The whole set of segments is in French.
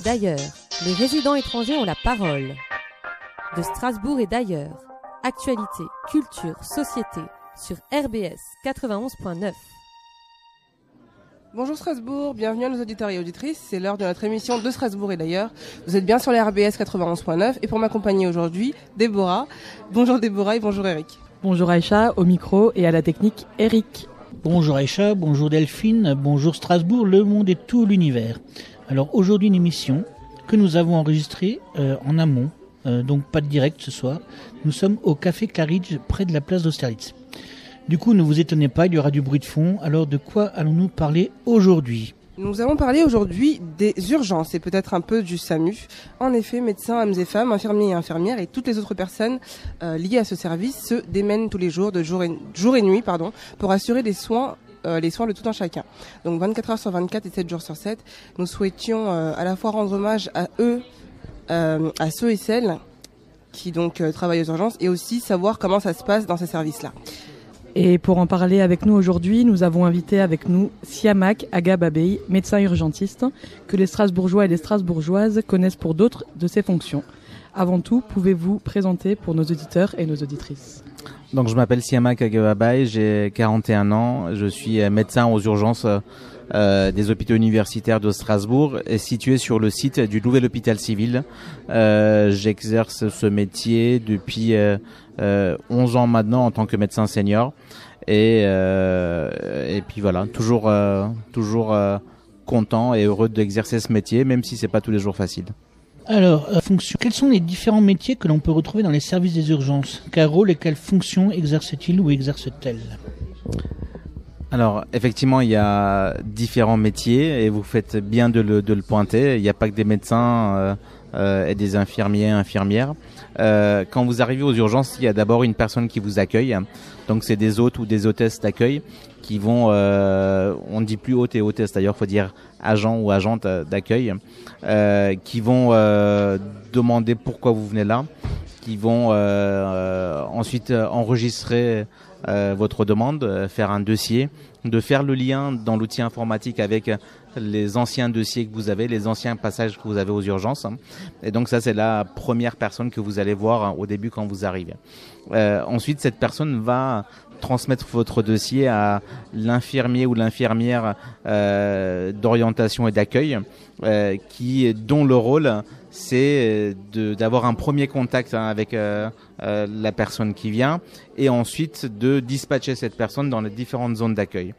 D'ailleurs, les résidents étrangers ont la parole. De Strasbourg et d'ailleurs, actualité, culture, société, sur RBS 91.9. Bonjour Strasbourg, bienvenue à nos auditeurs et auditrices, c'est l'heure de notre émission de Strasbourg et d'ailleurs. Vous êtes bien sur la RBS 91.9 et pour m'accompagner aujourd'hui, Déborah. Bonjour Déborah et bonjour Eric. Bonjour Aïcha, au micro et à la technique, Eric. Bonjour Aïcha, bonjour Delphine, bonjour Strasbourg, le monde et tout l'univers. Alors aujourd'hui une émission que nous avons enregistrée en amont, donc pas de direct ce soir. Nous sommes au Café Claridge près de la place d'Austerlitz. Du coup, ne vous étonnez pas, il y aura du bruit de fond. Alors, de quoi allons-nous parler aujourd'hui ? Nous allons parler aujourd'hui des urgences et peut-être un peu du SAMU. En effet, médecins, hommes et femmes, infirmiers et infirmières et toutes les autres personnes liées à ce service se démènent tous les jours, jour et nuit, pour assurer les soins de tout un chacun. Donc 24 heures sur 24 et 7 jours sur 7, nous souhaitions à la fois rendre hommage à eux, à ceux et celles qui donc travaillent aux urgences et aussi savoir comment ça se passe dans ces services-là. Et pour en parler avec nous aujourd'hui, nous avons invité avec nous Siamak Agababey, médecin urgentiste, que les Strasbourgeois et les Strasbourgeoises connaissent pour d'autres de ses fonctions. Avant tout, pouvez-vous présenter pour nos auditeurs et nos auditrices ? Donc je m'appelle Siamak Agababey, j'ai 41 ans, je suis médecin aux urgences des hôpitaux universitaires de Strasbourg, situé sur le site du nouvel hôpital civil. J'exerce ce métier depuis 11 ans maintenant en tant que médecin senior et puis voilà, toujours content et heureux d'exercer ce métier, même si c'est pas tous les jours facile. Alors, quels sont les différents métiers que l'on peut retrouver dans les services des urgences ? Quel rôle et quelles fonctions exercent-ils ou exercent-elles ? Alors, effectivement, il y a différents métiers et vous faites bien de le pointer. Il n'y a pas que des médecins et des infirmiers, infirmières. Quand vous arrivez aux urgences, il y a d'abord une personne qui vous accueille. Donc, c'est des hôtes ou des hôtesses d'accueil qui vont, on ne dit plus hôte et hôtesse d'ailleurs, faut dire agent ou agente d'accueil, qui vont demander pourquoi vous venez là, qui vont ensuite enregistrer votre demande, faire un dossier, de faire le lien dans l'outil informatique avec les anciens dossiers que vous avez, les anciens passages que vous avez aux urgences. Et donc ça, c'est la première personne que vous allez voir au début quand vous arrivez. Ensuite, cette personne va transmettre votre dossier à l'infirmier ou l'infirmière d'orientation et d'accueil, dont le rôle c'est d'avoir un premier contact avec la personne qui vient et ensuite de dispatcher cette personne dans les différentes zones d'accueil.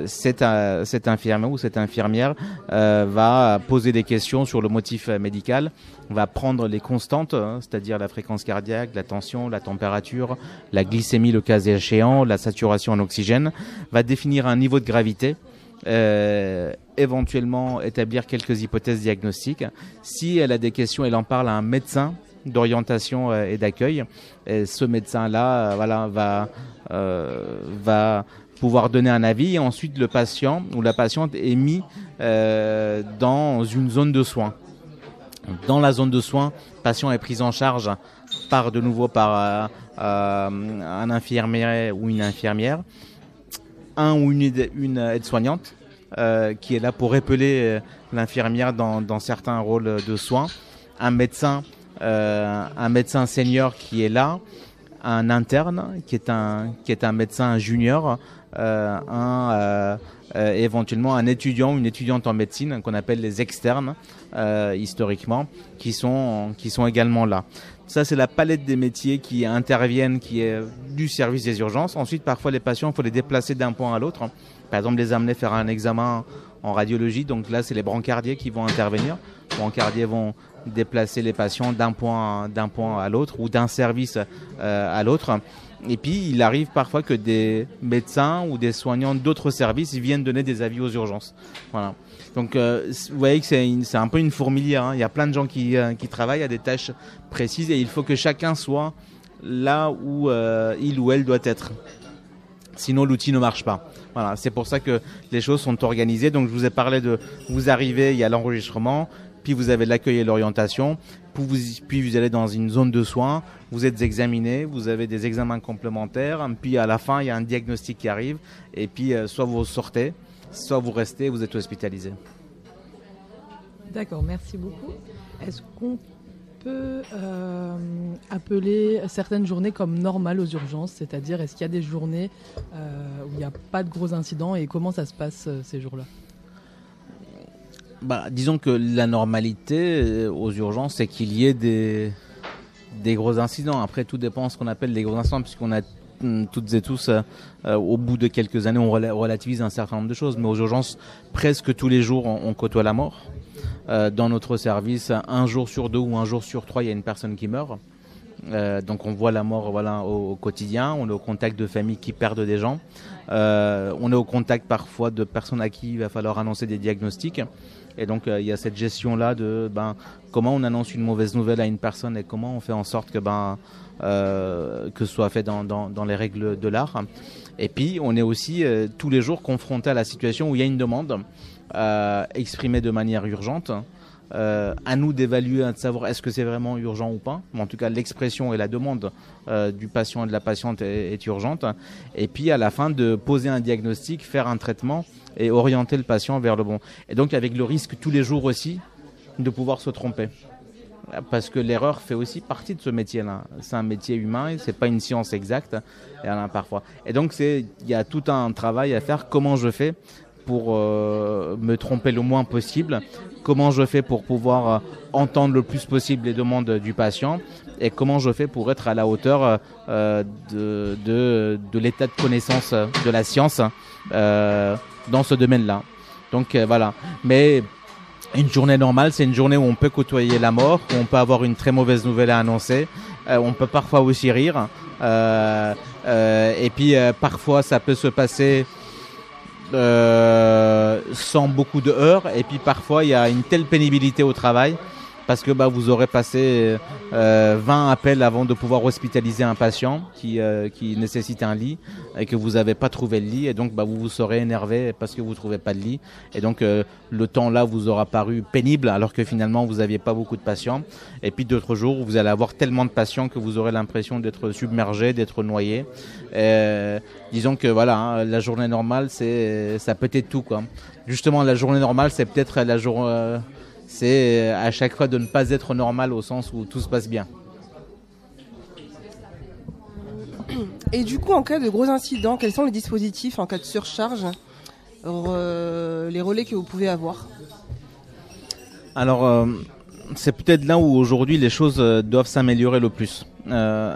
Cet infirmier ou cette infirmière va poser des questions sur le motif médical, va prendre les constantes, c'est-à-dire la fréquence cardiaque, la tension, la température, la glycémie le cas échéant, la saturation en oxygène, va définir un niveau de gravité, éventuellement établir quelques hypothèses diagnostiques. Si elle a des questions, elle en parle à un médecin d'orientation et d'accueil. Et ce médecin-là, va pouvoir donner un avis. Et ensuite, le patient ou la patiente est mis dans une zone de soins. Dans la zone de soins, le patient est pris en charge par un infirmier ou une infirmière, un ou une aide-soignante qui est là pour épauler l'infirmière dans certains rôles de soins, un médecin senior qui est là, un interne qui est un médecin junior, éventuellement un étudiant ou une étudiante en médecine qu'on appelle les externes historiquement, qui sont également là. Ça, c'est la palette des métiers qui interviennent, qui est du service des urgences. Ensuite, parfois, les patients, il faut les déplacer d'un point à l'autre. Par exemple, les amener faire un examen en radiologie. Donc là, c'est les brancardiers qui vont intervenir. Les brancardiers vont déplacer les patients d'un point à l'autre ou d'un service à l'autre. Et puis, il arrive parfois que des médecins ou des soignants d'autres services viennent donner des avis aux urgences. Voilà. Donc, vous voyez que c'est un peu une fourmilière, hein. Il y a plein de gens qui travaillent à des tâches précises et il faut que chacun soit là où il ou elle doit être. Sinon, l'outil ne marche pas. Voilà, c'est pour ça que les choses sont organisées. Donc, je vous ai parlé de vous arrivez, il y a l'enregistrement, puis vous avez l'accueil et l'orientation, puis vous allez dans une zone de soins, vous êtes examiné, vous avez des examens complémentaires, puis à la fin, il y a un diagnostic qui arrive, et puis soit vous sortez, soit vous restez, vous êtes hospitalisé. D'accord, merci beaucoup. Est-ce qu'on peut appeler certaines journées comme normales aux urgences, c'est-à-dire est-ce qu'il y a des journées où il n'y a pas de gros incidents et comment ça se passe ces jours-là ? Disons que la normalité aux urgences, c'est qu'il y ait des gros incidents. Après, tout dépend de ce qu'on appelle des gros incidents, puisqu'on a toutes et tous, au bout de quelques années, on relativise un certain nombre de choses. Mais aux urgences, presque tous les jours, on côtoie la mort. Dans notre service, un jour sur 2 ou un jour sur 3, il y a une personne qui meurt. Donc on voit la mort au quotidien. On est au contact de familles qui perdent des gens. On est au contact parfois de personnes à qui il va falloir annoncer des diagnostics. Et donc il y a cette gestion-là de comment on annonce une mauvaise nouvelle à une personne et comment on fait en sorte que ce soit fait dans les règles de l'art. Et puis on est aussi tous les jours confronté à la situation où il y a une demande exprimée de manière urgente. À nous d'évaluer, de savoir est-ce que c'est vraiment urgent ou pas. Mais en tout cas, l'expression et la demande du patient et de la patiente est urgente. Et puis à la fin, de poser un diagnostic, faire un traitement et orienter le patient vers le bon. Et donc avec le risque tous les jours aussi de pouvoir se tromper. Parce que l'erreur fait aussi partie de ce métier-là. C'est un métier humain, c'est pas une science exacte, et parfois. Et donc il y a tout un travail à faire. Comment je fais pour me tromper le moins possible? Comment je fais pour pouvoir entendre le plus possible les demandes du patient? Et comment je fais pour être à la hauteur de l'état de connaissance de la science dans ce domaine-là? Donc voilà. Mais une journée normale, c'est une journée où on peut côtoyer la mort, où on peut avoir une très mauvaise nouvelle à annoncer. On peut parfois aussi rire. Et puis parfois, ça peut se passer sans beaucoup de heures. Et puis parfois, il y a une telle pénibilité au travail parce que vous aurez passé 20 appels avant de pouvoir hospitaliser un patient qui nécessite un lit et que vous n'avez pas trouvé le lit, et donc vous vous serez énervé parce que vous ne trouvez pas de lit, et donc le temps là vous aura paru pénible alors que finalement vous n'aviez pas beaucoup de patients. Et puis d'autres jours vous allez avoir tellement de patients que vous aurez l'impression d'être submergé, d'être noyé. Disons que la journée normale ça peut être tout, quoi. Justement, la journée normale, c'est peut-être la journée... c'est à chaque fois de ne pas être normal au sens où tout se passe bien. Et du coup, en cas de gros incidents, quels sont les dispositifs en cas de surcharge, les relais que vous pouvez avoir? Alors, c'est peut-être là où aujourd'hui les choses doivent s'améliorer le plus.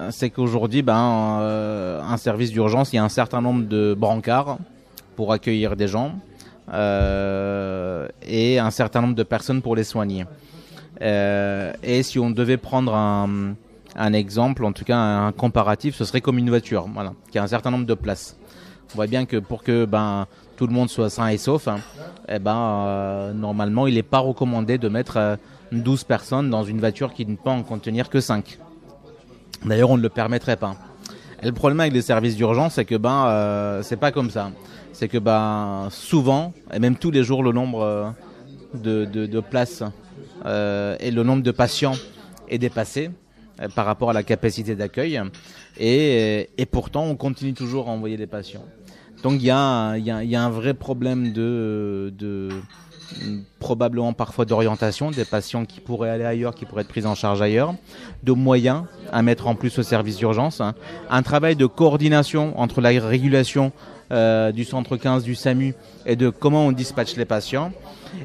C'est qu'aujourd'hui, un service d'urgence, il y a un certain nombre de brancards pour accueillir des gens. Et un certain nombre de personnes pour les soigner. Et si on devait prendre un exemple, en tout cas un comparatif, ce serait comme une voiture, qui a un certain nombre de places. On voit bien que pour que tout le monde soit sain et sauf, normalement il n'est pas recommandé de mettre 12 personnes dans une voiture qui ne peut en contenir que 5. D'ailleurs, on ne le permettrait pas. Et le problème avec les services d'urgence, c'est que c'est pas comme ça. C'est que souvent, et même tous les jours, le nombre de places et le nombre de patients est dépassé par rapport à la capacité d'accueil. Et pourtant, on continue toujours à envoyer des patients. Donc il y a un vrai problème de probablement parfois d'orientation des patients qui pourraient aller ailleurs, qui pourraient être pris en charge ailleurs, de moyens à mettre en plus au service d'urgence, un travail de coordination entre la régulation du centre 15 du SAMU et de comment on dispatche les patients,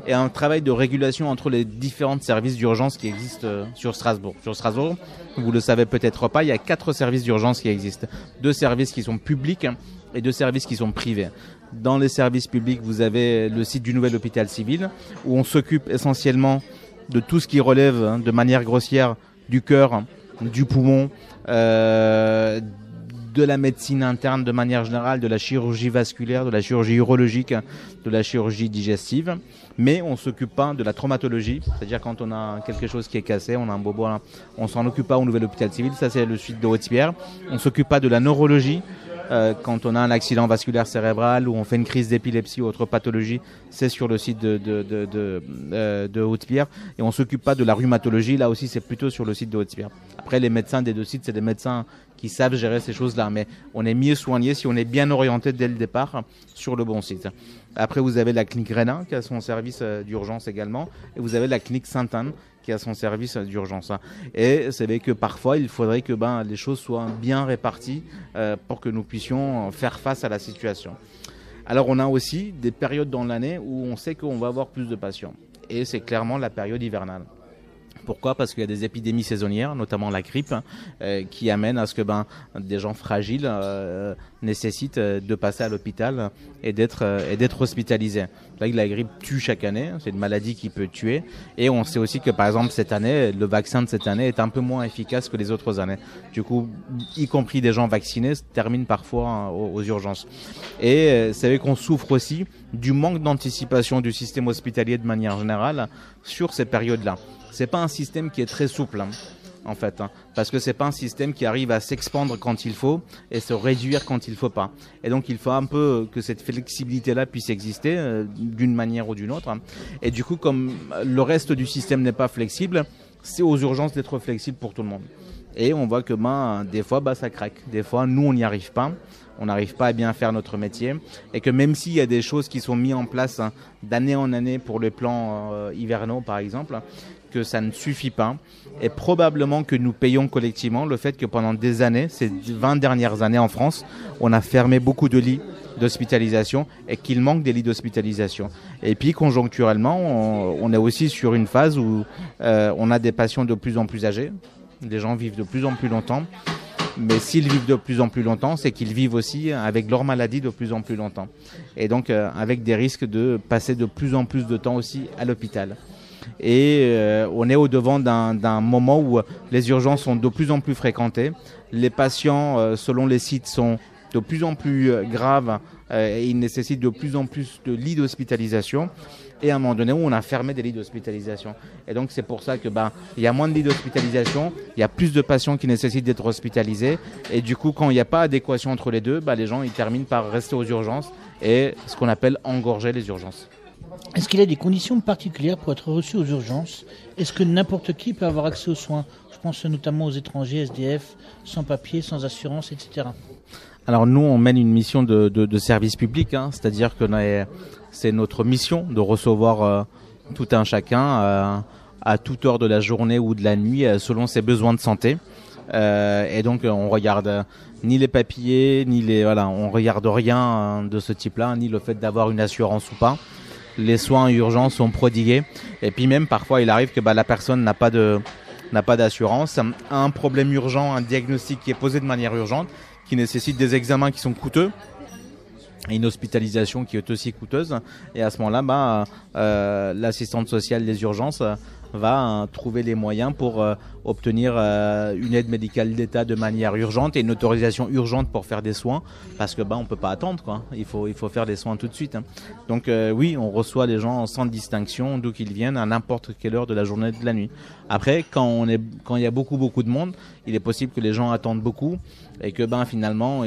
et un travail de régulation entre les différents services d'urgence qui existent sur Strasbourg. Sur Strasbourg, vous le savez peut-être pas, il y a 4 services d'urgence qui existent. 2 services qui sont publics et 2 services qui sont privés. Dans les services publics, vous avez le site du nouvel hôpital civil où on s'occupe essentiellement de tout ce qui relève de manière grossière du cœur, du poumon, de la médecine interne de manière générale, de la chirurgie vasculaire, de la chirurgie urologique, de la chirurgie digestive. Mais on ne s'occupe pas de la traumatologie, c'est-à-dire quand on a quelque chose qui est cassé, on a un bobo, on ne s'en occupe pas au nouvel hôpital civil, ça c'est le site de Haute-Pierre. On ne s'occupe pas de la neurologie, quand on a un accident vasculaire cérébral ou on fait une crise d'épilepsie ou autre pathologie, c'est sur le site de Haute-Pierre. Et on ne s'occupe pas de la rhumatologie, là aussi c'est plutôt sur le site de Haute-Pierre. Après, les médecins des 2 sites, c'est des médecins qui savent gérer ces choses-là. Mais on est mieux soigné si on est bien orienté dès le départ sur le bon site. Après, vous avez la clinique Rénin qui a son service d'urgence également, et vous avez la clinique Sainte-Anne qui a son service d'urgence. Et c'est vrai que parfois, il faudrait que les choses soient bien réparties pour que nous puissions faire face à la situation. Alors, on a aussi des périodes dans l'année où on sait qu'on va avoir plus de patients. Et c'est clairement la période hivernale. Pourquoi ? Parce qu'il y a des épidémies saisonnières, notamment la grippe, qui amènent à ce que des gens fragiles nécessitent de passer à l'hôpital et d'être hospitalisés. Là, la grippe tue chaque année, c'est une maladie qui peut tuer. Et on sait aussi que, par exemple, cette année, le vaccin de cette année est un peu moins efficace que les autres années. Du coup, y compris des gens vaccinés terminent parfois aux urgences. Et c'est vrai qu'on souffre aussi du manque d'anticipation du système hospitalier de manière générale sur ces périodes-là. C'est pas un système qui est très souple, en fait, parce que c'est pas un système qui arrive à s'expandre quand il faut et se réduire quand il faut pas. Et donc il faut un peu que cette flexibilité-là puisse exister d'une manière ou d'une autre. Et du coup, comme le reste du système n'est pas flexible, c'est aux urgences d'être flexible pour tout le monde. Et on voit que des fois, ça craque. Des fois, nous, on n'y arrive pas. On n'arrive pas à bien faire notre métier. Et que même s'il y a des choses qui sont mises en place d'année en année pour les plans hivernaux, par exemple, que ça ne suffit pas. Et probablement que nous payons collectivement le fait que pendant des années, ces 20 dernières années en France, on a fermé beaucoup de lits d'hospitalisation et qu'il manque des lits d'hospitalisation. Et puis conjoncturellement, on est aussi sur une phase où on a des patients de plus en plus âgés. Les gens vivent de plus en plus longtemps. Mais s'ils vivent de plus en plus longtemps, c'est qu'ils vivent aussi avec leur maladie de plus en plus longtemps. Et donc avec des risques de passer de plus en plus de temps aussi à l'hôpital. Et on est au-devant d'un moment où les urgences sont de plus en plus fréquentées. Les patients, selon les sites, sont de plus en plus graves et ils nécessitent de plus en plus de lits d'hospitalisation. Et à un moment donné où on a fermé des lits d'hospitalisation. Et donc c'est pour ça que il y a moins de lits d'hospitalisation, il y a plus de patients qui nécessitent d'être hospitalisés. Et du coup, quand il n'y a pas adéquation entre les deux, les gens ils terminent par rester aux urgences et ce qu'on appelle engorger les urgences. Est-ce qu'il y a des conditions particulières pour être reçu aux urgences ? Est-ce que n'importe qui peut avoir accès aux soins ? Je pense notamment aux étrangers, SDF, sans papier, sans assurance, etc. Alors nous, on mène une mission de service public, c'est-à-dire que c'est notre mission de recevoir tout un chacun à toute heure de la journée ou de la nuit selon ses besoins de santé. Et donc on regarde ni les papiers, on regarde rien de ce type-là, ni le fait d'avoir une assurance ou pas. Les soins urgents sont prodigués. Et puis même parfois il arrive que la personne n'a pas d'assurance, a un problème urgent, un diagnostic qui est posé de manière urgente, qui nécessite des examens qui sont coûteux et une hospitalisation qui est aussi coûteuse. Et à ce moment-là, l'assistante sociale des urgences va trouver les moyens pour obtenir une aide médicale d'État de manière urgente et une autorisation urgente pour faire des soins, parce que on peut pas attendre, quoi. Il faut faire des soins tout de suite. Donc oui, on reçoit les gens sans distinction d'où qu'ils viennent à n'importe quelle heure de la journée et de la nuit. Après, quand il y a beaucoup de monde, il est possible que les gens attendent beaucoup et que finalement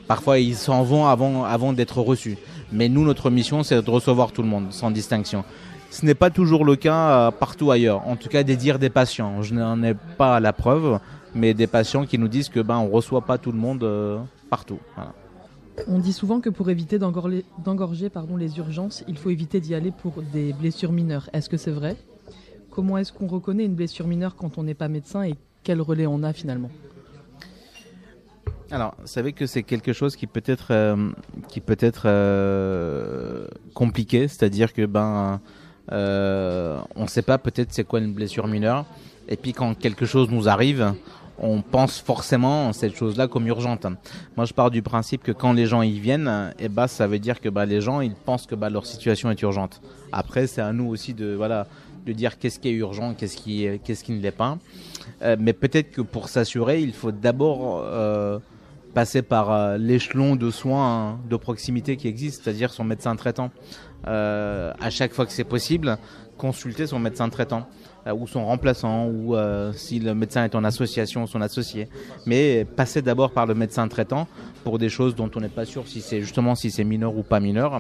parfois ils s'en vont avant d'être reçus. Mais nous, notre mission, c'est de recevoir tout le monde sans distinction. Ce n'est pas toujours le cas partout ailleurs. En tout cas, des dires des patients. Je n'en ai pas la preuve, mais des patients qui nous disent que on reçoit pas tout le monde partout. Voilà. On dit souvent que pour éviter d'engorger les urgences, il faut éviter d'y aller pour des blessures mineures. Est-ce que c'est vrai ? Comment est-ce qu'on reconnaît une blessure mineure quand on n'est pas médecin et quel relais on a finalement ? Alors, vous savez que c'est quelque chose qui peut être compliqué, c'est-à-dire que on ne sait pas peut-être c'est quoi une blessure mineure, et puis quand quelque chose nous arrive, on pense forcément cette chose-là comme urgente. Moi, je pars du principe que quand les gens y viennent, ça veut dire que les gens ils pensent que leur situation est urgente. Après, c'est à nous aussi de dire qu'est-ce qui est urgent, qu'est-ce qui ne l'est pas. Mais peut-être que pour s'assurer, il faut d'abord passer par l'échelon de soins de proximité qui existe, c'est-à-dire son médecin traitant. À chaque fois que c'est possible, consulter son médecin traitant ou son remplaçant, ou si le médecin est en association, son associé. Mais passer d'abord par le médecin traitant pour des choses dont on n'est pas sûr si c'est mineur ou pas mineur.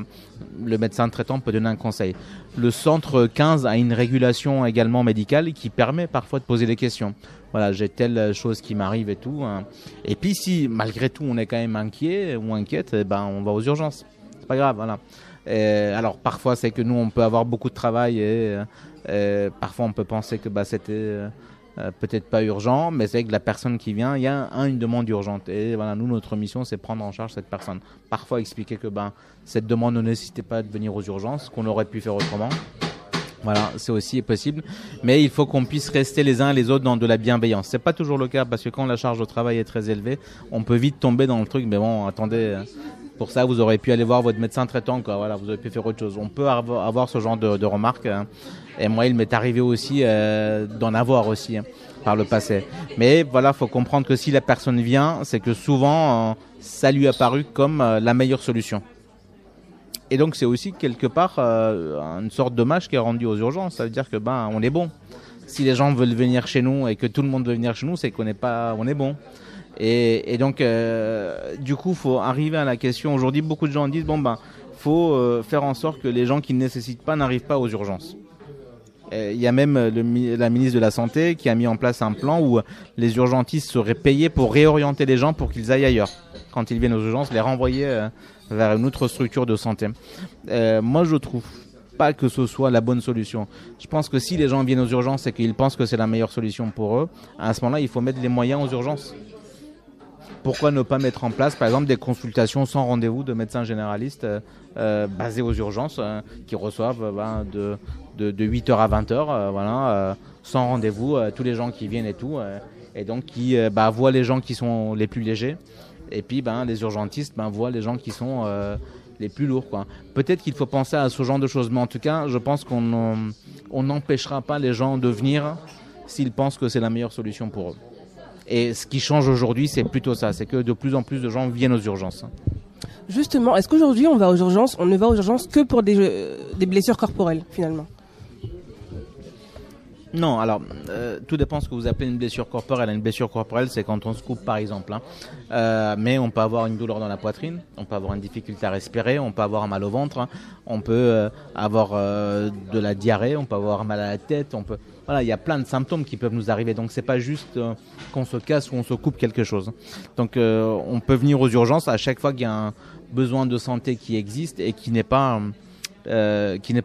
Le médecin traitant peut donner un conseil. Le centre 15 a une régulation également médicale qui permet parfois de poser des questions. Voilà, j'ai telle chose qui m'arrive et tout. Et puis si malgré tout on est quand même inquiet ou inquiète, on va aux urgences. C'est pas grave, voilà. Alors parfois c'est que nous on peut avoir beaucoup de travail et parfois on peut penser que c'était peut-être pas urgent, mais c'est que la personne qui vient, il y a une demande urgente. Et voilà, nous notre mission c'est prendre en charge cette personne. Parfois expliquer que cette demande ne nécessitait pas de venir aux urgences, qu'on aurait pu faire autrement. Voilà, c'est aussi possible, mais il faut qu'on puisse rester les uns et les autres dans de la bienveillance. C'est pas toujours le cas parce que quand la charge de travail est très élevée, on peut vite tomber dans le truc. Mais bon, attendez, pour ça vous aurez pu aller voir votre médecin traitant, quoi. Voilà, vous aurez pu faire autre chose. On peut avoir ce genre de remarques. Et moi, il m'est arrivé aussi d'en avoir aussi par le passé. Mais voilà, faut comprendre que si la personne vient, c'est que souvent ça lui a paru comme la meilleure solution. Et donc c'est aussi quelque part une sorte d'hommage qui est rendu aux urgences. Ça veut dire que on est bon. Si les gens veulent venir chez nous et que tout le monde veut venir chez nous, c'est qu'on est bon. Et donc du coup, faut arriver à la question. Aujourd'hui, beaucoup de gens disent faut faire en sorte que les gens qui ne nécessitent pas n'arrivent pas aux urgences. Il y a même la ministre de la Santé qui a mis en place un plan où les urgentistes seraient payés pour réorienter les gens pour qu'ils aillent ailleurs. Quand ils viennent aux urgences, les renvoyer vers une autre structure de santé. Moi, je trouve pas que ce soit la bonne solution. Je pense que si les gens viennent aux urgences et qu'ils pensent que c'est la meilleure solution pour eux, à ce moment-là, il faut mettre les moyens aux urgences. Pourquoi ne pas mettre en place, par exemple, des consultations sans rendez-vous de médecins généralistes basés aux urgences qui reçoivent de 8h à 20h, sans rendez-vous, tous les gens qui viennent et tout, et donc qui voient les gens qui sont les plus légers. Et puis les urgentistes voient les gens qui sont les plus lourds, quoi. Peut-être qu'il faut penser à ce genre de choses, mais en tout cas, je pense qu'on n'empêchera pas les gens de venir s'ils pensent que c'est la meilleure solution pour eux. Et ce qui change aujourd'hui, c'est plutôt ça, c'est que de plus en plus de gens viennent aux urgences. Justement, est-ce qu'aujourd'hui on ne va aux urgences que pour des blessures corporelles finalement ? Non, alors tout dépend de ce que vous appelez une blessure corporelle. Une blessure corporelle, c'est quand on se coupe par exemple. Mais on peut avoir une douleur dans la poitrine, on peut avoir une difficulté à respirer, on peut avoir un mal au ventre, on peut avoir de la diarrhée, on peut avoir mal à la tête, Voilà, il y a plein de symptômes qui peuvent nous arriver. Donc c'est pas juste qu'on se casse ou on se coupe quelque chose. Donc on peut venir aux urgences à chaque fois qu'il y a un besoin de santé qui existe et qui n'est pas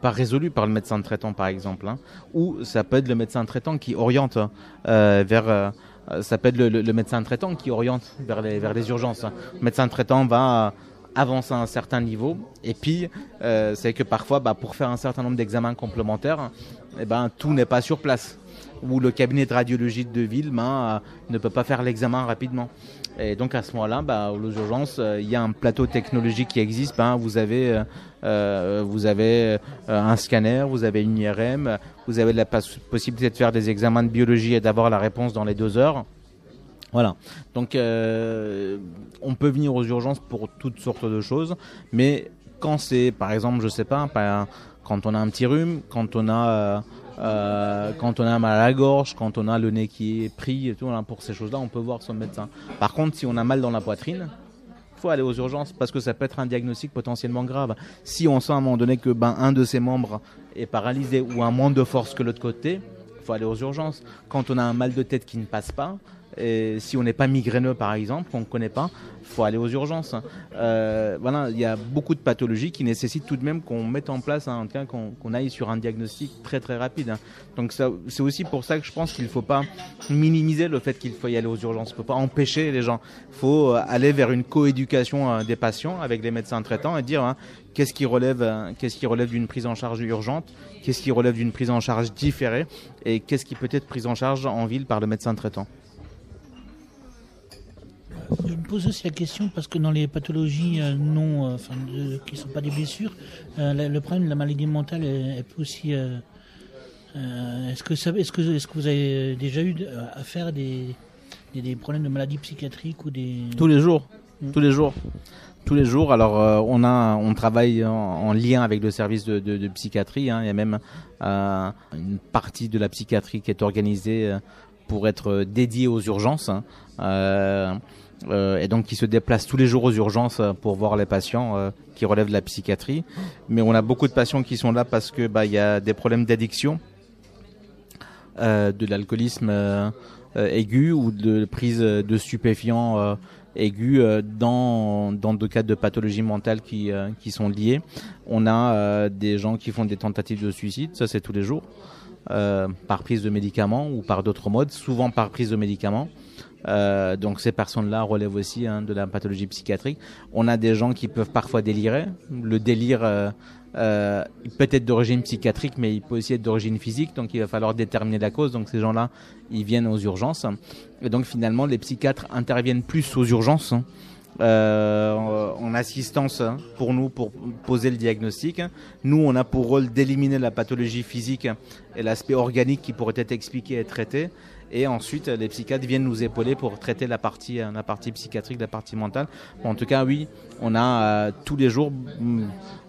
résolu par le médecin traitant par exemple, ou ça peut être le médecin traitant qui oriente ça peut être le médecin traitant qui oriente vers les urgences. Le médecin traitant va avancer à un certain niveau et puis c'est que parfois pour faire un certain nombre d'examens complémentaires, tout n'est pas sur place, ou le cabinet de radiologie de ville ne peut pas faire l'examen rapidement. Et donc à ce moment-là, aux urgences, il y a un plateau technologique qui existe. Vous avez un scanner, vous avez une IRM, vous avez la possibilité de faire des examens de biologie et d'avoir la réponse dans les 2 heures. Voilà. Donc on peut venir aux urgences pour toutes sortes de choses, mais quand c'est, par exemple, je sais pas, quand on a un petit rhume, quand on a un mal à la gorge, quand on a le nez qui est pris et tout, pour ces choses-là, on peut voir son médecin. Par contre, si on a mal dans la poitrine, il faut aller aux urgences parce que ça peut être un diagnostic potentiellement grave. Si on sent à un moment donné que un de ses membres est paralysé ou un moins de force que l'autre côté, il faut aller aux urgences. Quand on a un mal de tête qui ne passe pas, et si on n'est pas migraineux par exemple, qu'on ne connaît pas, il faut aller aux urgences. Il y a beaucoup de pathologies qui nécessitent tout de même qu'on mette en place, en tout cas qu'on aille sur un diagnostic très très rapide. Donc c'est aussi pour ça que je pense qu'il ne faut pas minimiser le fait qu'il faut y aller aux urgences. Il ne faut pas empêcher les gens. Il faut aller vers une coéducation des patients avec les médecins traitants et dire qu'est-ce qui relève d'une prise en charge urgente, qu'est-ce qui relève d'une prise en charge différée et qu'est-ce qui peut être pris en charge en ville par le médecin traitant. Je me pose aussi la question parce que dans les pathologies qui ne sont pas des blessures, le problème de la maladie mentale est aussi. Est-ce que vous avez déjà eu à faire des problèmes de maladies psychiatriques ou des... Tous les jours. Tous les jours. Alors, on travaille en lien avec le service de psychiatrie. Hein. Il y a même une partie de la psychiatrie qui est organisée pour être dédiée aux urgences. Hein. Et donc qui se déplacent tous les jours aux urgences pour voir les patients qui relèvent de la psychiatrie. Mais on a beaucoup de patients qui sont là parce que il y a des problèmes d'addiction, de l'alcoolisme aigu ou de prise de stupéfiants aigus dans des cas de pathologies mentales qui sont liées. On a des gens qui font des tentatives de suicide, ça c'est tous les jours, par prise de médicaments ou par d'autres modes, souvent par prise de médicaments. Donc ces personnes-là relèvent aussi de la pathologie psychiatrique. On a des gens qui peuvent parfois délirer. Le délire il peut être d'origine psychiatrique, mais il peut aussi être d'origine physique. Donc il va falloir déterminer la cause. Donc ces gens-là, ils viennent aux urgences. Et donc finalement, les psychiatres interviennent plus aux urgences en assistance pour nous, pour poser le diagnostic. Nous, on a pour rôle d'éliminer la pathologie physique et l'aspect organique qui pourrait être expliqué et traité. Et ensuite, les psychiatres viennent nous épauler pour traiter la partie psychiatrique, la partie mentale. Bon, en tout cas, oui, on a tous les jours,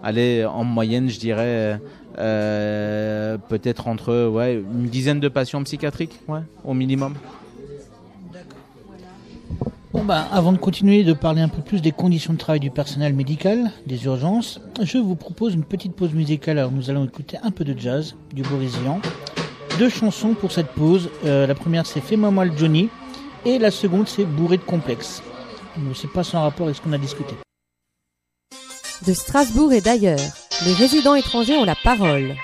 en moyenne, je dirais, peut-être entre une dizaine de patients psychiatriques, au minimum. Bon avant de continuer de parler un peu plus des conditions de travail du personnel médical, des urgences, je vous propose une petite pause musicale. Alors nous allons écouter un peu de jazz, du Borésian. 2 chansons pour cette pause. La première c'est Fais-moi mal Johnny et la seconde c'est Bourré de complexe. C'est pas sans rapport avec ce qu'on a discuté. De Strasbourg et d'ailleurs, les résidents étrangers ont la parole.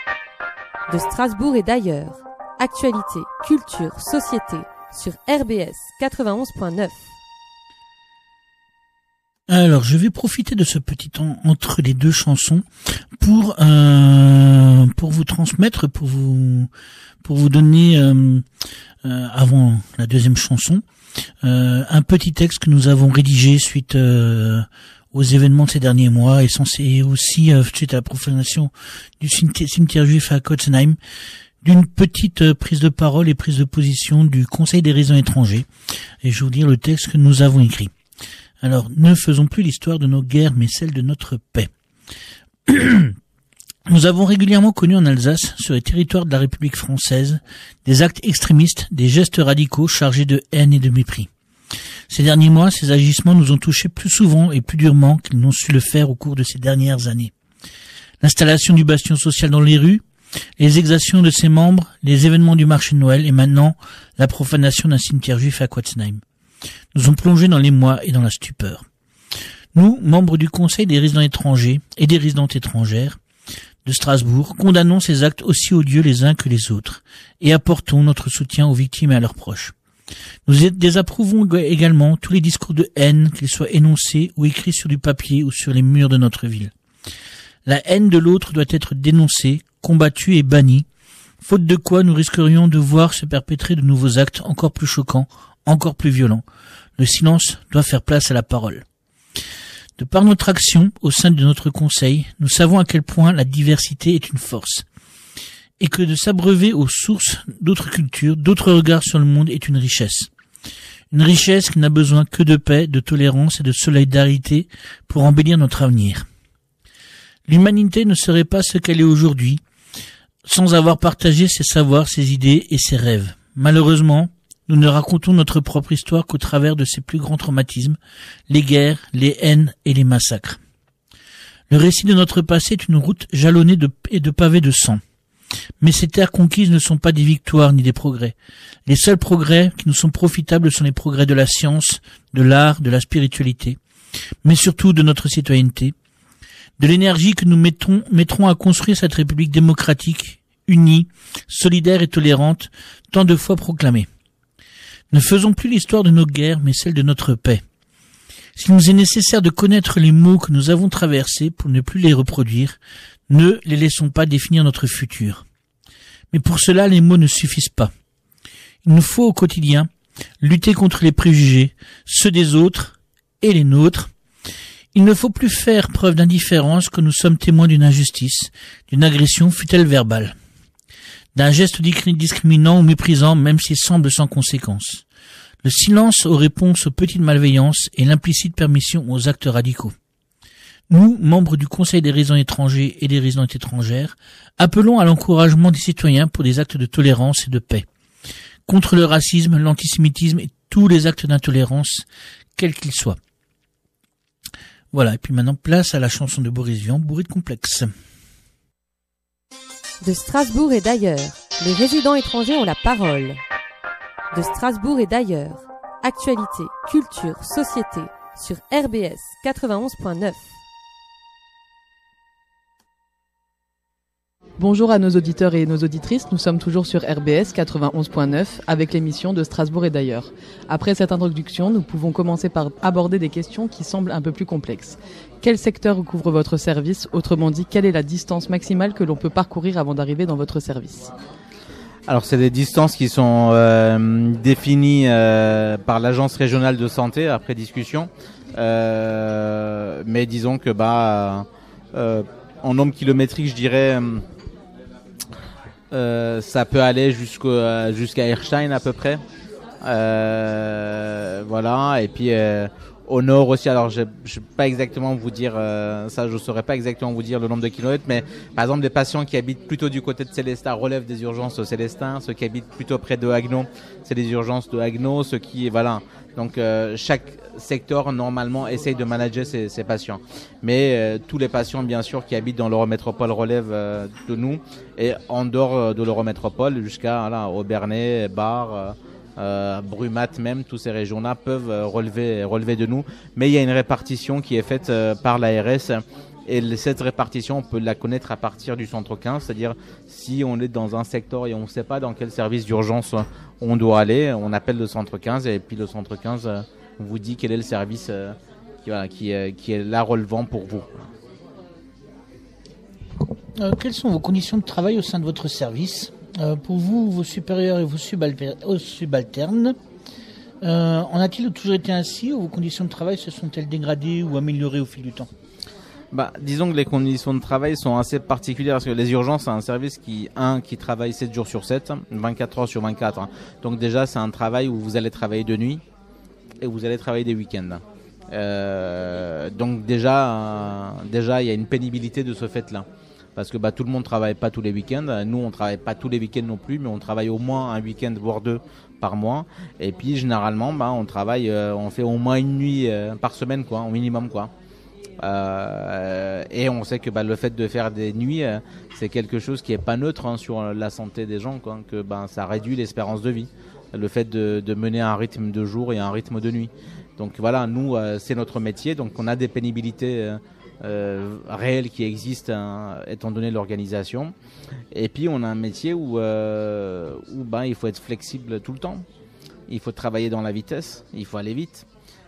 De Strasbourg et d'ailleurs, actualité, culture, société, sur RBS 91.9. Alors, je vais profiter de ce petit temps entre les 2 chansons pour vous transmettre, pour vous donner avant la deuxième chanson un petit texte que nous avons rédigé suite aux événements de ces derniers mois et aussi suite à la profanation du cimetière juif à Kotzenheim, d'une petite prise de parole et prise de position du Conseil des résidents étrangers. Et je vais vous dire le texte que nous avons écrit. Alors, ne faisons plus l'histoire de nos guerres, mais celle de notre paix. Nous avons régulièrement connu en Alsace, sur les territoires de la République française, des actes extrémistes, des gestes radicaux chargés de haine et de mépris. Ces derniers mois, ces agissements nous ont touchés plus souvent et plus durement qu'ils n'ont su le faire au cours de ces dernières années. L'installation du bastion social dans les rues, les exactions de ses membres, les événements du marché de Noël et maintenant la profanation d'un cimetière juif à Kotzenheim nous ont plongés dans l'émoi et dans la stupeur. Nous, membres du Conseil des résidents étrangers et des résidentes étrangères de Strasbourg, condamnons ces actes aussi odieux les uns que les autres et apportons notre soutien aux victimes et à leurs proches. Nous désapprouvons également tous les discours de haine, qu'ils soient énoncés ou écrits sur du papier ou sur les murs de notre ville. La haine de l'autre doit être dénoncée, combattue et bannie, faute de quoi nous risquerions de voir se perpétrer de nouveaux actes encore plus choquants, encore plus violents. Le silence doit faire place à la parole. De par notre action au sein de notre conseil, nous savons à quel point la diversité est une force et que de s'abreuver aux sources d'autres cultures, d'autres regards sur le monde est une richesse. Une richesse qui n'a besoin que de paix, de tolérance et de solidarité pour embellir notre avenir. L'humanité ne serait pas ce qu'elle est aujourd'hui sans avoir partagé ses savoirs, ses idées et ses rêves. Malheureusement, nous ne racontons notre propre histoire qu'au travers de ses plus grands traumatismes, les guerres, les haines et les massacres. Le récit de notre passé est une route jalonnée de pavés de sang. Mais ces terres conquises ne sont pas des victoires ni des progrès. Les seuls progrès qui nous sont profitables sont les progrès de la science, de l'art, de la spiritualité, mais surtout de notre citoyenneté, de l'énergie que nous mettrons à construire cette République démocratique, unie, solidaire et tolérante, tant de fois proclamée. Ne faisons plus l'histoire de nos guerres, mais celle de notre paix. S'il nous est nécessaire de connaître les maux que nous avons traversés pour ne plus les reproduire, ne les laissons pas définir notre futur. Mais pour cela, les mots ne suffisent pas. Il nous faut au quotidien lutter contre les préjugés, ceux des autres et les nôtres. Il ne faut plus faire preuve d'indifférence quand nous sommes témoins d'une injustice, d'une agression fût-elle verbale, d'un geste discriminant ou méprisant même s'il semble sans conséquence. Le silence aux réponses aux petites malveillances et l'implicite permission aux actes radicaux. nous, membres du Conseil des résidents étrangers et des résidentes étrangères, appelons à l'encouragement des citoyens pour des actes de tolérance et de paix, contre le racisme, l'antisémitisme et tous les actes d'intolérance, quels qu'ils soient. Voilà, et puis maintenant, place à la chanson de Boris Vian, bourrée de complexes. De Strasbourg et d'ailleurs, les résidents étrangers ont la parole. De Strasbourg et d'ailleurs, actualité, culture, société, sur RBS 91.9. Bonjour à nos auditeurs et nos auditrices, nous sommes toujours sur RBS 91.9 avec l'émission de Strasbourg et d'ailleurs. Après cette introduction, nous pouvons commencer par aborder des questions qui semblent un peu plus complexes. Quel secteur recouvre votre service? Autrement dit, quelle est la distance maximale que l'on peut parcourir avant d'arriver dans votre service? Alors c'est des distances qui sont définies par l'agence régionale de santé après discussion, mais disons que en nombre kilométrique, je dirais, ça peut aller jusqu'à Erstein à peu près. Voilà, et puis au nord aussi, alors je sais pas exactement vous dire ça, je saurais pas exactement vous dire le nombre de kilomètres, mais par exemple des patients qui habitent plutôt du côté de Célestat relèvent des urgences au Célestin, ceux qui habitent plutôt près de Haguenau, c'est les urgences de Haguenau, ceux qui voilà. Donc chaque secteur normalement essaye de manager ses patients, mais tous les patients bien sûr qui habitent dans l'Eurométropole relèvent de nous, et en dehors de l'Eurométropole jusqu'à Aubernais, Bar, Brumat même, toutes ces régions-là peuvent relever de nous, mais il y a une répartition qui est faite par l'ARS, et cette répartition on peut la connaître à partir du centre 15, c'est-à-dire si on est dans un secteur et on ne sait pas dans quel service d'urgence on doit aller, on appelle le centre 15 et puis le centre 15 vous dit quel est le service qui est là relevant pour vous. Quelles sont vos conditions de travail au sein de votre service? Pour vous, vos supérieurs et vos subalternes, en a-t-il toujours été ainsi ou vos conditions de travail se sont-elles dégradées ou améliorées au fil du temps? Disons que les conditions de travail sont assez particulières parce que les urgences, c'est un service qui travaille 7 jours sur 7, 24 heures sur 24. Donc déjà, c'est un travail où vous allez travailler de nuit et vous allez travailler des week-ends. Donc déjà, il y a une pénibilité de ce fait-là. Parce que tout le monde ne travaille pas tous les week-ends. Nous, on ne travaille pas tous les week-ends non plus, mais on travaille au moins un week-end, voire 2 par mois. Et puis, généralement, on travaille, on fait au moins une nuit par semaine, au minimum, et on sait que le fait de faire des nuits, c'est quelque chose qui n'est pas neutre sur la santé des gens, que ça réduit l'espérance de vie. Le fait de mener un rythme de jour et un rythme de nuit. Donc voilà, nous, c'est notre métier, donc on a des pénibilités réelles qui existent étant donné l'organisation. Et puis on a un métier où il faut être flexible tout le temps. Il faut travailler dans la vitesse, il faut aller vite,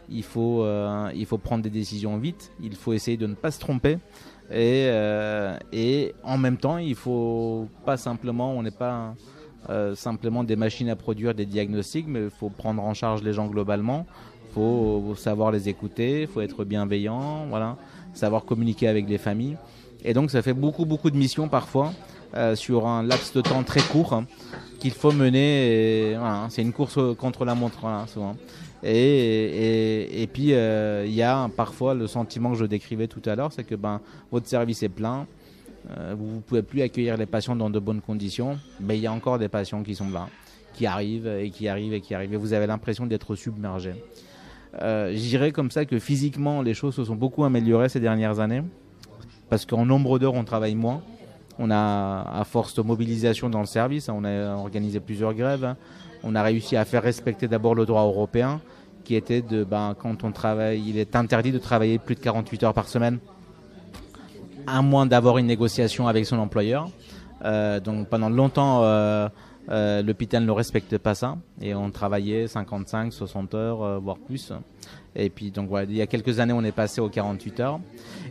il faut prendre des décisions vite, il faut essayer de ne pas se tromper. Et en même temps, il faut pas simplement, on n'est pas simplement des machines à produire des diagnostics, mais il faut prendre en charge les gens globalement. Il faut savoir les écouter, il faut être bienveillant, savoir communiquer avec les familles. Et donc ça fait beaucoup de missions parfois sur un laps de temps très court qu'il faut mener. C'est une course contre la montre souvent. Et puis il y a parfois le sentiment que je décrivais tout à l'heure, c'est que votre service est plein, vous ne pouvez plus accueillir les patients dans de bonnes conditions, mais il y a encore des patients qui sont là, qui arrivent, et vous avez l'impression d'être submergé. Je dirais comme ça que physiquement les choses se sont beaucoup améliorées ces dernières années, parce qu'en nombre d'heures on travaille moins. On a, à force de mobilisation dans le service, on a organisé plusieurs grèves, on a réussi à faire respecter d'abord le droit européen, qui était quand on travaille, il est interdit de travailler plus de 48 heures par semaine, à moins d'avoir une négociation avec son employeur. Donc pendant longtemps, l'hôpital ne respectait pas ça, et on travaillait 55, 60 heures, voire plus. Et puis donc voilà, il y a quelques années, on est passé aux 48 heures.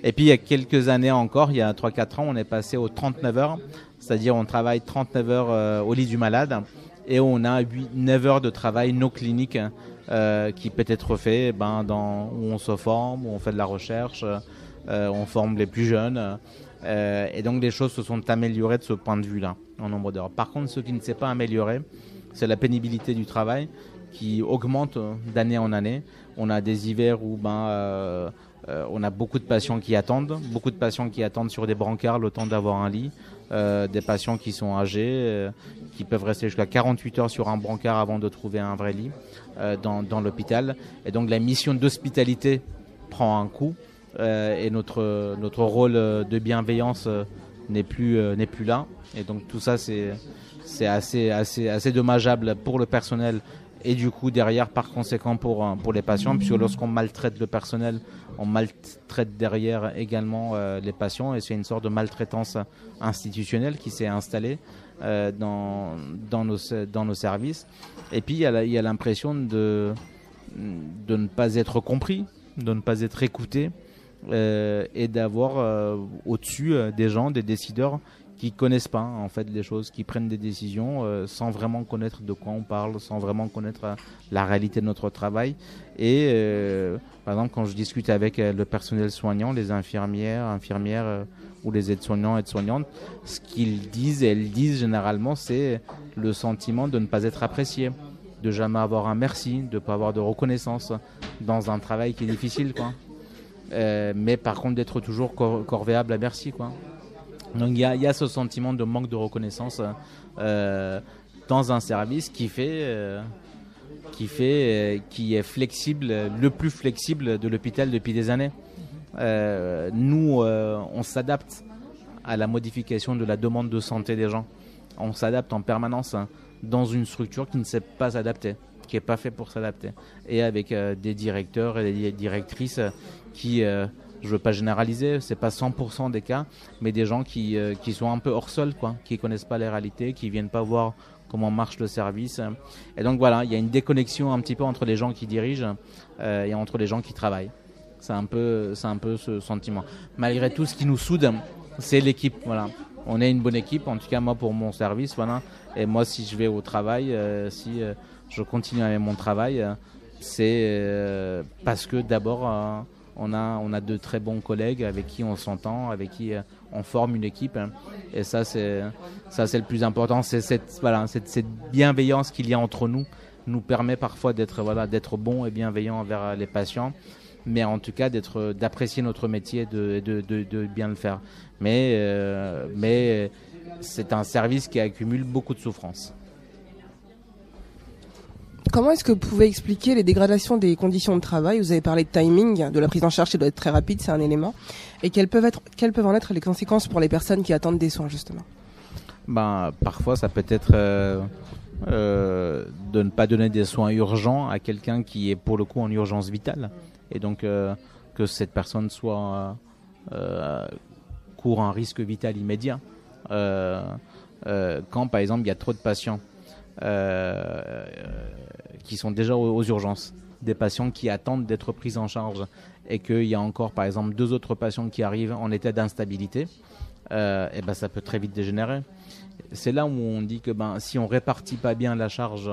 Et puis il y a quelques années encore, il y a 3-4 ans, on est passé aux 39 heures. C'est-à-dire on travaille 39 heures au lit du malade, et on a 9 heures de travail non clinique qui peut être fait où on se forme, où on fait de la recherche, on forme les plus jeunes. Et donc les choses se sont améliorées de ce point de vue-là, en nombre d'heures. Par contre, ce qui ne s'est pas amélioré, c'est la pénibilité du travail qui augmente d'année en année. On a des hivers où on a beaucoup de patients qui attendent sur des brancards le temps d'avoir un lit, des patients qui sont âgés, qui peuvent rester jusqu'à 48 heures sur un brancard avant de trouver un vrai lit dans l'hôpital. Et donc la mission d'hospitalité prend un coup et notre rôle de bienveillance n'est plus là. Et donc tout ça c'est assez dommageable pour le personnel et du coup derrière par conséquent pour les patients, puisque lorsqu'on maltraite le personnel, on maltraite derrière également les patients, et c'est une sorte de maltraitance institutionnelle qui s'est installée dans nos services. Et puis il y a l'impression de ne pas être compris, de ne pas être écouté, et d'avoir au-dessus des gens, des décideurs qui connaissent pas en fait les choses, qui prennent des décisions sans vraiment connaître de quoi on parle, sans vraiment connaître la réalité de notre travail. Et par exemple, quand je discute avec le personnel soignant, les infirmières ou les aides-soignants, aides-soignantes, ce qu'ils disent et elles disent généralement, c'est le sentiment de ne pas être apprécié, de jamais avoir un merci, de ne pas avoir de reconnaissance dans un travail qui est difficile, quoi. Mais par contre d'être toujours corvéable à merci, quoi. Donc il y a ce sentiment de manque de reconnaissance dans un service qui est flexible, le plus flexible de l'hôpital depuis des années. Nous, on s'adapte à la modification de la demande de santé des gens. On s'adapte en permanence dans une structure qui ne sait pas s'adapter, qui n'est pas fait pour s'adapter. Et avec des directeurs et des directrices qui... je veux pas généraliser, c'est pas 100% des cas, mais des gens qui sont un peu hors sol, quoi, qui connaissent pas les réalités, qui viennent pas voir comment marche le service. Et donc voilà, il y a une déconnexion un petit peu entre les gens qui dirigent et entre les gens qui travaillent. C'est un peu ce sentiment. Malgré tout, ce qui nous soude, c'est l'équipe. Voilà, on est une bonne équipe. En tout cas, moi pour mon service, voilà. Et moi, si je vais au travail, si je continue avec mon travail, c'est parce que d'abord. On a de très bons collègues avec qui on s'entend, avec qui on forme une équipe. Et ça, c'est le plus important. C'est cette bienveillance qu'il y a entre nous permet parfois d'être bon et bienveillant envers les patients, mais en tout cas d'apprécier notre métier et de bien le faire. Mais c'est un service qui accumule beaucoup de souffrance. Comment est-ce que vous pouvez expliquer les dégradations des conditions de travail? Vous avez parlé de timing, de la prise en charge qui doit être très rapide, c'est un élément. Et quelles peuvent en être les conséquences pour les personnes qui attendent des soins, justement? Parfois, ça peut être de ne pas donner des soins urgents à quelqu'un qui est pour le coup en urgence vitale. Et donc, que cette personne court un risque vital immédiat. Quand, par exemple, il y a trop de patients qui sont déjà aux urgences, des patients qui attendent d'être pris en charge et qu'il y a encore par exemple 2 autres patients qui arrivent en état d'instabilité, et ça peut très vite dégénérer. C'est là où on dit que si on répartit pas bien la charge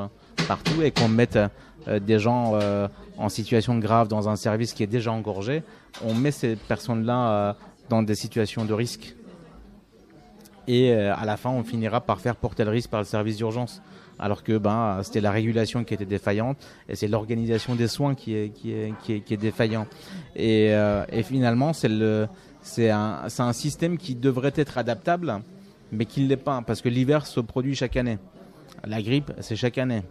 partout et qu'on mette des gens en situation grave dans un service qui est déjà engorgé, on met ces personnes-là dans des situations de risque. Et à la fin, on finira par faire porter le risque par le service d'urgence. Alors que c'était la régulation qui était défaillante et c'est l'organisation des soins qui est défaillant. Et finalement, c'est un système qui devrait être adaptable, mais qui ne l'est pas, parce que l'hiver se produit chaque année. La grippe, c'est chaque année.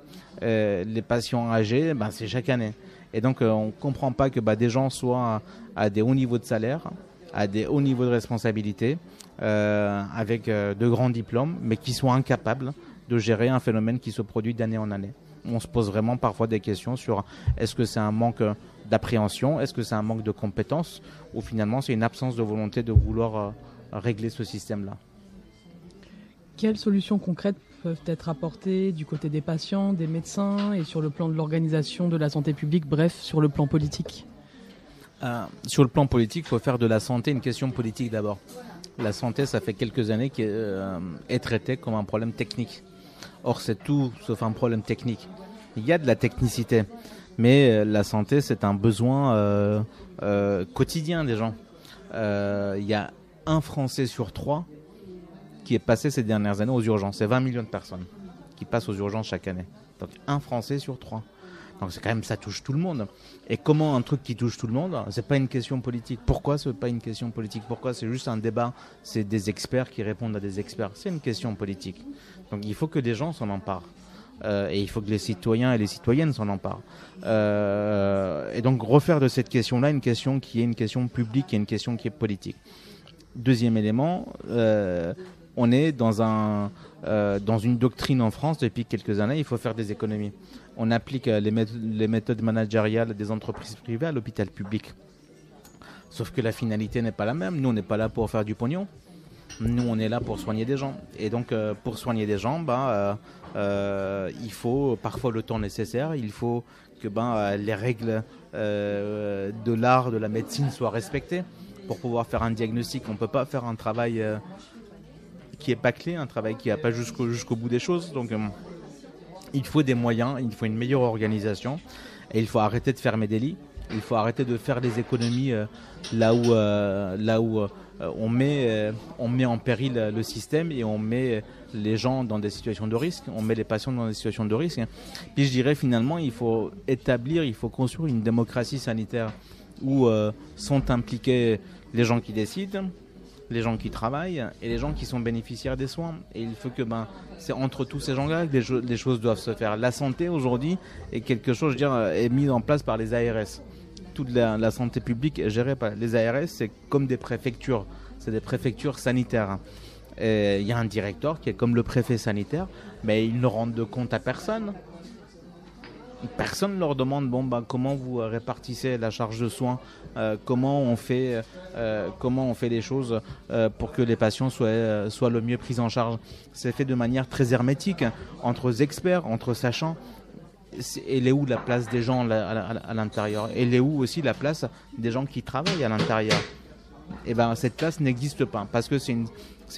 Les patients âgés, c'est chaque année. Et donc, on ne comprend pas que des gens soient à des hauts niveaux de salaire, à des hauts niveaux de responsabilité, avec de grands diplômes, mais qui soient incapables de gérer un phénomène qui se produit d'année en année. On se pose vraiment parfois des questions sur est-ce que c'est un manque d'appréhension, est-ce que c'est un manque de compétences, ou finalement c'est une absence de volonté de vouloir régler ce système-là. Quelles solutions concrètes peuvent être apportées du côté des patients, des médecins et sur le plan de l'organisation de la santé publique, bref, sur le plan politique? Sur le plan politique, il faut faire de la santé une question politique d'abord. La santé, ça fait quelques années qu'elle est traitée comme un problème technique. Or, c'est tout sauf un problème technique. Il y a de la technicité, mais la santé, c'est un besoin quotidien des gens. Il y a 1 Français sur 3 qui est passé ces dernières années aux urgences. C'est 20 millions de personnes qui passent aux urgences chaque année. Donc 1 Français sur 3. Donc c'est quand même, ça touche tout le monde. Et comment un truc qui touche tout le monde, c'est pas une question politique. Pourquoi c'est pas une question politique? Pourquoi c'est juste un débat? C'est des experts qui répondent à des experts. C'est une question politique. Donc il faut que des gens s'en emparent. Et il faut que les citoyens et les citoyennes s'en emparent. Et donc refaire de cette question-là une question qui est une question publique et une question qui est politique. Deuxième élément, on est dans une doctrine en France depuis quelques années, il faut faire des économies. On applique les méthodes managériales des entreprises privées à l'hôpital public. Sauf que la finalité n'est pas la même. Nous, on n'est pas là pour faire du pognon. Nous, on est là pour soigner des gens. Et donc, pour soigner des gens, il faut parfois le temps nécessaire. Il faut que les règles de l'art, de la médecine soient respectées pour pouvoir faire un diagnostic. On ne peut pas faire un travail qui est bâclé, un travail qui ne va pas jusqu'au bout des choses. Donc, il faut des moyens, il faut une meilleure organisation. Et il faut arrêter de fermer des lits. Il faut arrêter de faire des économies là où on met en péril le système et on met les gens dans des situations de risque, on met les patients dans des situations de risque. Puis je dirais finalement, il faut construire une démocratie sanitaire où sont impliqués les gens qui décident, les gens qui travaillent et les gens qui sont bénéficiaires des soins. Et il faut que c'est entre tous ces gens-là que les choses doivent se faire. La santé aujourd'hui est quelque chose, est mis en place par les ARS. Toute la santé publique est gérée par les ARS, c'est comme des préfectures, c'est des préfectures sanitaires. Il y a un directeur qui est comme le préfet sanitaire, mais ils ne rendent de compte à personne. Personne ne leur demande comment vous répartissez la charge de soins, comment on fait les choses pour que les patients soient le mieux pris en charge. C'est fait de manière très hermétique, entre experts, entre sachants. Elle est où la place des gens à l'intérieur? Elle est où aussi la place des gens qui travaillent à l'intérieur? Et cette place n'existe pas parce que c'est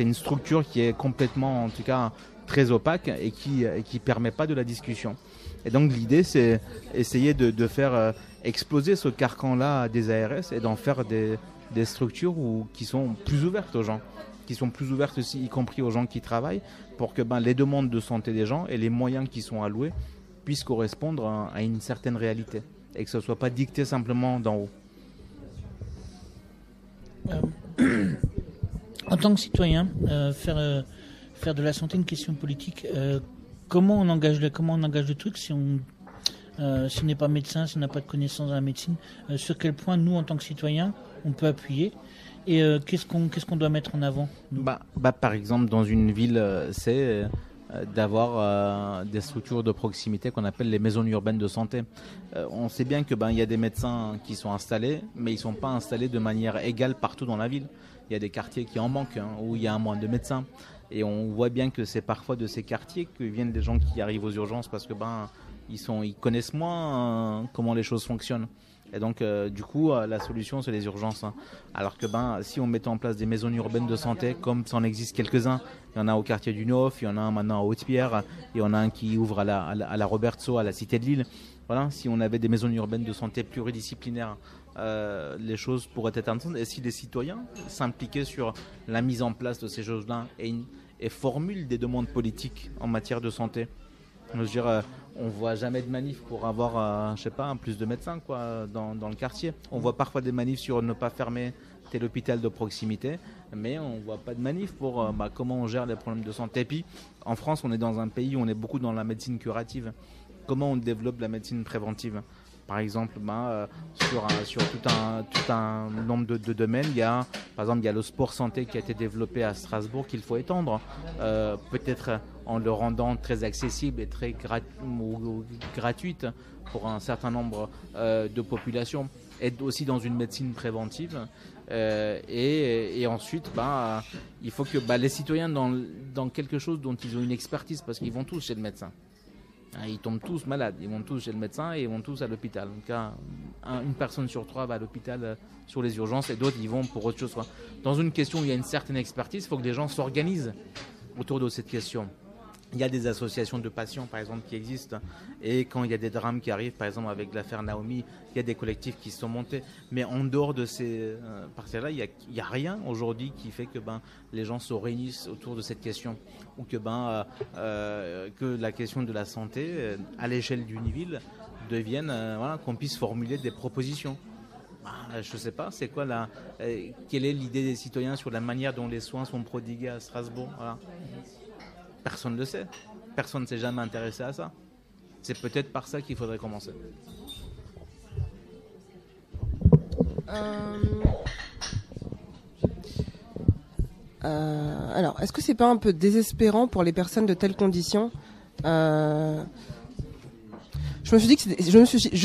une structure qui est complètement, en tout cas, très opaque et qui permet pas de la discussion. Et donc l'idée, c'est essayer de faire exploser ce carcan-là des ARS et d'en faire des structures qui sont plus ouvertes aux gens, qui sont plus ouvertes aussi, y compris aux gens qui travaillent, pour que les demandes de santé des gens et les moyens qui sont alloués puissent correspondre à une certaine réalité et que ce ne soit pas dicté simplement d'en haut. En tant que citoyen, faire de la santé une question politique, comment on engage le truc si on n'est pas médecin, si on n'a pas de connaissances dans la médecine, sur quel point nous, en tant que citoyens, on peut appuyer et qu'est-ce qu'on doit mettre en avant par exemple, dans une ville, c'est d'avoir des structures de proximité qu'on appelle les maisons urbaines de santé. On sait bien que il y a des médecins qui sont installés, mais ils sont pas installés de manière égale partout dans la ville. Il y a des quartiers qui en manquent, où il y a moins de médecins. Et on voit bien que c'est parfois de ces quartiers que viennent des gens qui arrivent aux urgences parce que ils connaissent moins comment les choses fonctionnent. Et donc, du coup, la solution, c'est les urgences. Alors que si on mettait en place des maisons urbaines de santé, comme ça en existe quelques-uns, il y en a au quartier du Neuf, il y en a un maintenant à Haute-Pierre, il y en a un qui ouvre à la Robertso, à la Cité de Lille. Voilà, si on avait des maisons urbaines de santé pluridisciplinaires, les choses pourraient être intéressantes. Et si les citoyens s'impliquaient sur la mise en place de ces choses-là et formulent des demandes politiques en matière de santé. Je veux dire, on voit jamais de manif pour avoir, plus de médecins dans le quartier. On voit parfois des manifs sur ne pas fermer tel hôpital de proximité, mais on voit pas de manif pour comment on gère les problèmes de santé. Et puis, en France, on est dans un pays où on est beaucoup dans la médecine curative. Comment on développe la médecine préventive? Par exemple, sur tout un nombre de domaines, il y a le sport santé qui a été développé à Strasbourg qu'il faut étendre, peut-être en le rendant très accessible et très gratuite pour un certain nombre de populations, et aussi dans une médecine préventive. Et ensuite, il faut que les citoyens dans quelque chose dont ils ont une expertise, parce qu'ils vont tous chez le médecin. Ils tombent tous malades, ils vont tous chez le médecin et ils vont tous à l'hôpital. Donc, une personne sur 3 va à l'hôpital sur les urgences et d'autres ils vont pour autre chose. Dans une question où il y a une certaine expertise, il faut que les gens s'organisent autour de cette question. Il y a des associations de patients, par exemple, qui existent. Et quand il y a des drames qui arrivent, par exemple, avec l'affaire Naomi, il y a des collectifs qui se sont montés. Mais en dehors de ces parties-là, il n'y a rien aujourd'hui qui fait que les gens se réunissent autour de cette question. Ou que la question de la santé, à l'échelle d'une ville, devienne, voilà, qu'on puisse formuler des propositions. Je sais pas, c'est quoi quelle est l'idée des citoyens sur la manière dont les soins sont prodigués à Strasbourg, voilà. Personne ne le sait. Personne ne s'est jamais intéressé à ça. C'est peut-être par ça qu'il faudrait commencer. Alors, est-ce que c'est pas un peu désespérant pour les personnes de telles conditions? Je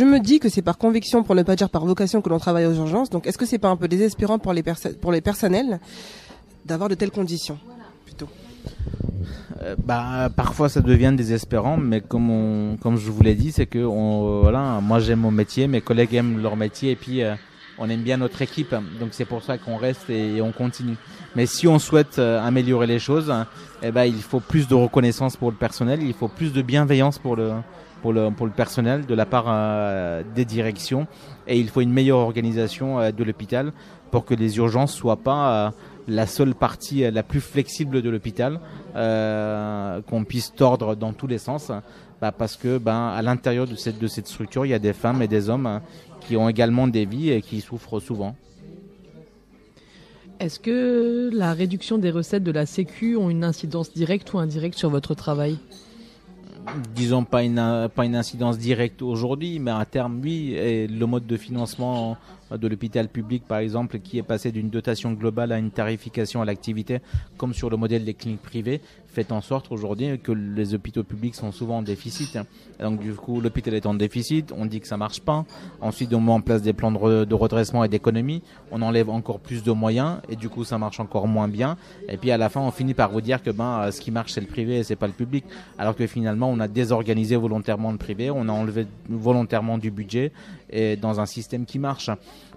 me dis que c'est par conviction, pour ne pas dire par vocation, que l'on travaille aux urgences. Donc, est-ce que c'est pas un peu désespérant pour les personnels d'avoir de telles conditions, plutôt? Parfois ça devient désespérant, mais comme je vous l'ai dit, c'est que voilà, moi j'aime mon métier, mes collègues aiment leur métier, et puis on aime bien notre équipe, donc c'est pour ça qu'on reste et on continue. Mais si on souhaite améliorer les choses, il faut plus de reconnaissance pour le personnel, il faut plus de bienveillance pour le personnel de la part des directions, et il faut une meilleure organisation de l'hôpital pour que les urgences soient pas la seule partie la plus flexible de l'hôpital, qu'on puisse tordre dans tous les sens, parce que à l'intérieur de cette structure, il y a des femmes et des hommes qui ont également des vies et qui souffrent souvent. Est-ce que la réduction des recettes de la Sécu ont une incidence directe ou indirecte sur votre travail ? Disons pas une incidence directe aujourd'hui, mais à terme oui. Et le mode de financement de l'hôpital public, par exemple, qui est passé d'une dotation globale à une tarification à l'activité, comme sur le modèle des cliniques privées, fait en sorte aujourd'hui que les hôpitaux publics sont souvent en déficit. Et donc du coup, l'hôpital est en déficit, on dit que ça marche pas. Ensuite, on met en place des plans de redressement et d'économie, on enlève encore plus de moyens et du coup, ça marche encore moins bien. Et puis à la fin, on finit par vous dire que ce qui marche, c'est le privé et c'est pas le public. Alors que finalement, on a désorganisé volontairement le privé, on a enlevé volontairement du budget et dans un système qui marche.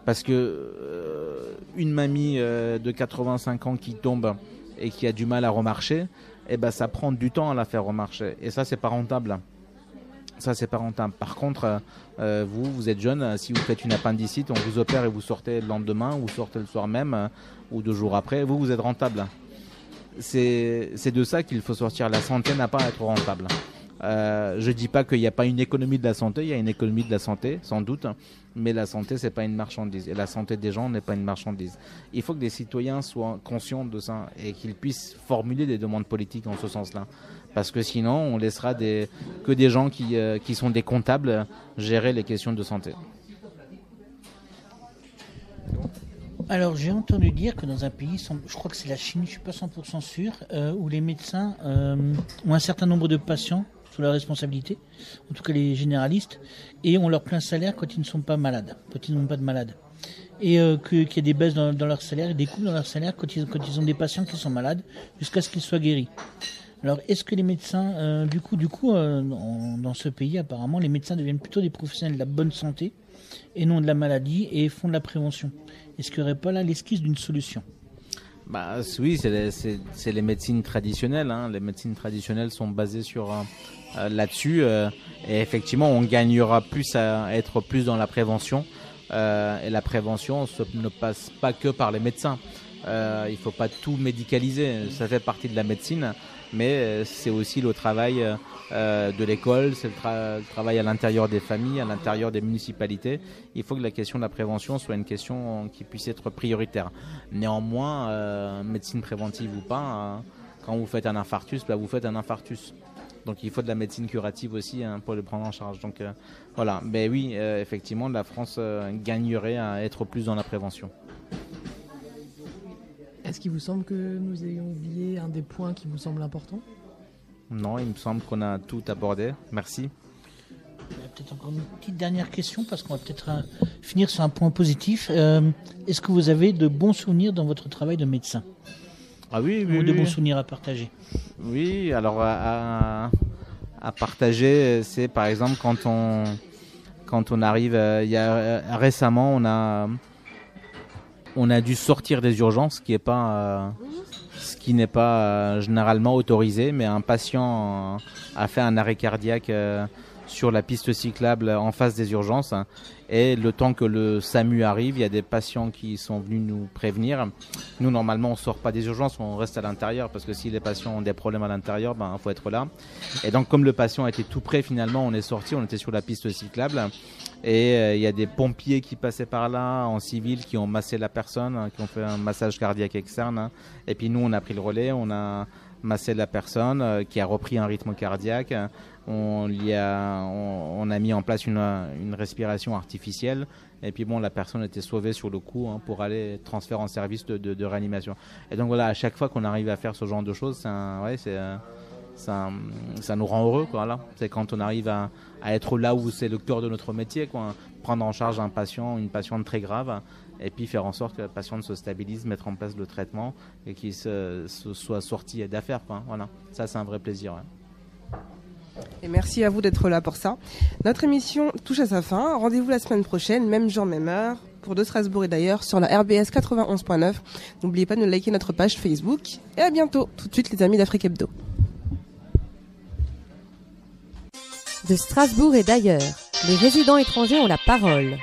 Parce que une mamie de 85 ans qui tombe et qui a du mal à remarcher, ça prend du temps à la faire remarcher. Et ça, c'est pas rentable. Par contre, vous êtes jeune, si vous faites une appendicite, on vous opère et vous sortez le lendemain, ou vous sortez le soir même, ou 2 jours après, vous êtes rentable. C'est de ça qu'il faut sortir. La santé n'a pas à être rentable. Je dis pas qu'il n'y a pas une économie de la santé, il y a une économie de la santé, sans doute, mais la santé, c'est pas une marchandise. Et la santé des gens n'est pas une marchandise. Il faut que les citoyens soient conscients de ça et qu'ils puissent formuler des demandes politiques en ce sens-là. Parce que sinon, on laissera que des gens qui sont des comptables gérer les questions de santé. Alors, j'ai entendu dire que dans un pays, je crois que c'est la Chine, je suis pas 100% sûr, où les médecins ont un certain nombre de patients sous leur responsabilité, en tout cas les généralistes, et ont leur plein salaire quand ils ne sont pas malades, quand ils n'ont pas de malade. Et qu'il y a des baisses dans leur salaire et des coupes dans leur salaire quand ils ont des patients qui sont malades, jusqu'à ce qu'ils soient guéris. Alors, est-ce que les médecins, dans ce pays, apparemment, les médecins deviennent plutôt des professionnels de la bonne santé et non de la maladie et font de la prévention? Est-ce qu'il n'y aurait pas là l'esquisse d'une solution? Oui, c'est les médecines traditionnelles. Hein. Les médecines traditionnelles sont basées sur là-dessus. Et effectivement, on gagnera plus à être plus dans la prévention. Et la prévention ne passe pas que par les médecins. Il ne faut pas tout médicaliser. Ça fait partie de la médecine. Mais c'est aussi le travail de l'école, c'est le travail à l'intérieur des familles, à l'intérieur des municipalités. Il faut que la question de la prévention soit une question qui puisse être prioritaire. Néanmoins, médecine préventive ou pas, quand vous faites un infarctus, vous faites un infarctus. Donc il faut de la médecine curative aussi pour le prendre en charge. Donc voilà, mais oui, effectivement, la France gagnerait à être plus dans la prévention. Est-ce qu'il vous semble que nous ayons oublié un des points qui vous semble important ? Non, il me semble qu'on a tout abordé. Merci. Il y a peut-être encore une petite dernière question, parce qu'on va peut-être finir sur un point positif. Est-ce que vous avez de bons souvenirs dans votre travail de médecin ? Ah oui. Ou de bons souvenirs à partager ? Oui, alors à partager, c'est par exemple quand on arrive, récemment on a dû sortir des urgences, ce qui n'est pas généralement autorisé, mais un patient a fait un arrêt cardiaque sur la piste cyclable en face des urgences. Et le temps que le SAMU arrive, il y a des patients qui sont venus nous prévenir. Nous, normalement, on sort pas des urgences, on reste à l'intérieur parce que si les patients ont des problèmes à l'intérieur, ben, faut être là. Et donc, comme le patient était tout près, finalement, on est sorti, on était sur la piste cyclable. Et il y a des pompiers qui passaient par là, en civil, qui ont massé la personne, qui ont fait un massage cardiaque externe. Et puis nous, on a pris le relais, on a massé la personne, qui a repris un rythme cardiaque. On a mis en place une respiration artificielle. Et puis bon, la personne était sauvée sur le coup pour aller transférer en service de réanimation. Et donc voilà, à chaque fois qu'on arrive à faire ce genre de choses, ça nous rend heureux, quoi, là. C'est quand on arrive à être là où c'est le cœur de notre métier, quoi. Prendre en charge un patient, une patiente très grave, et puis faire en sorte que la patiente se stabilise, mettre en place le traitement et qu'il soit sorti d'affaires, quoi. Voilà. Ça, c'est un vrai plaisir. Ouais. Et merci à vous d'être là pour ça. Notre émission touche à sa fin. Rendez-vous la semaine prochaine, même jour, même heure, pour De Strasbourg et d'ailleurs sur la RBS 91.9. N'oubliez pas de liker notre page Facebook. Et à bientôt. Tout de suite, les amis d'Afrique Hebdo. De Strasbourg et d'ailleurs, les résidents étrangers ont la parole.